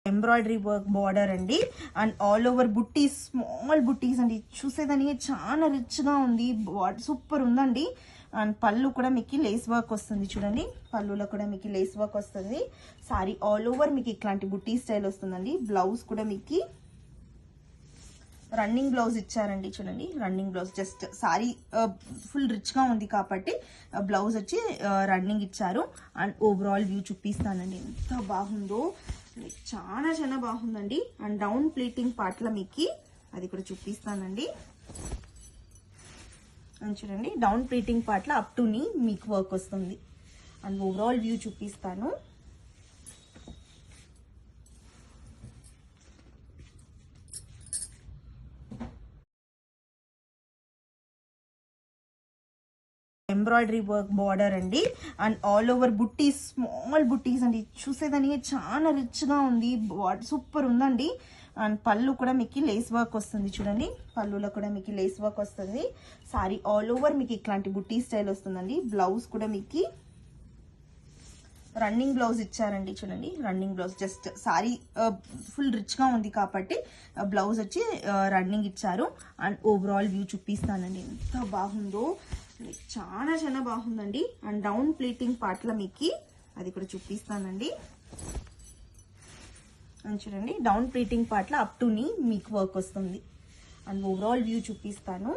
Embroidery work border అండి and all over buttis, small బుట్టీస్ అండి. చూసేదానికి చాలా రిచ్ గా ఉంది, సూపర్ ఉందండి. అండ్ పళ్ళు కూడా మీకు లేస్ వర్క్ వస్తుంది చూడండి, పళ్ళులో కూడా మీకు లేస్ వర్క్ వస్తుంది. సారీ ఆల్ ఓవర్ మీకు ఇట్లాంటి బుట్టీ స్టైల్ వస్తుందండి. బ్లౌజ్ కూడా మీకు రన్నింగ్ బ్లౌజ్ ఇచ్చారండి చూడండి, running blouse. Just sorry full rich గా ఉంది కాబట్టి బ్లౌజ్ వచ్చి రన్నింగ్ ఇచ్చారు. అండ్ ఓవరాల్ వ్యూ చూపిస్తానండి, ఎంత బాగుందో, చాలా చాలా బాగుందండి. అండ్ డౌన్ ప్లీటింగ్ పార్ట్ లో మీకు అది కూడా చూపిస్తానండి. అని చూడండి, డౌన్ ప్లీటింగ్ పార్ట్ లో అప్ టు నీ మీకు వర్క్ వస్తుంది. అండ్ ఓవరాల్ వ్యూ చూపిస్తాను. ఎంబ్రాయిడరీ వర్క్ బార్డర్ అండి and all over buttis, small బుట్టీస్ అండి. చూసేదానికి చాలా రిచ్ గా ఉంది, సూపర్ ఉందండి. అండ్ పళ్ళు కూడా మీకు లేస్ వర్క్ వస్తుంది చూడండి, పళ్ళులో కూడా మీకు లేస్ వర్క్ వస్తుంది. సారీ ఆల్ ఓవర్ మీకు ఇట్లాంటి బుట్టీ స్టైల్ వస్తుందండి. బ్లౌజ్ కూడా మీకు రన్నింగ్ బ్లౌజ్ ఇచ్చారండి చూడండి, running blouse. Just sorry full rich గా ఉంది కాబట్టి బ్లౌజ్ వచ్చి రన్నింగ్ ఇచ్చారు. అండ్ ఓవరాల్ వ్యూ చూపిస్తానండి, ఎంత బాగుందో, చాలా చాలా బాగుందండి. అండ్ డౌన్ ప్లీటింగ్ పార్ట్ లో మీకు అది కూడా చూపిస్తానండి. అని చూడండి, డౌన్ ప్లీటింగ్ పార్ట్ లో అప్ టు నీ మీకు వర్క్ వస్తుంది. అండ్ ఓవరాల్ వ్యూ చూపిస్తాను.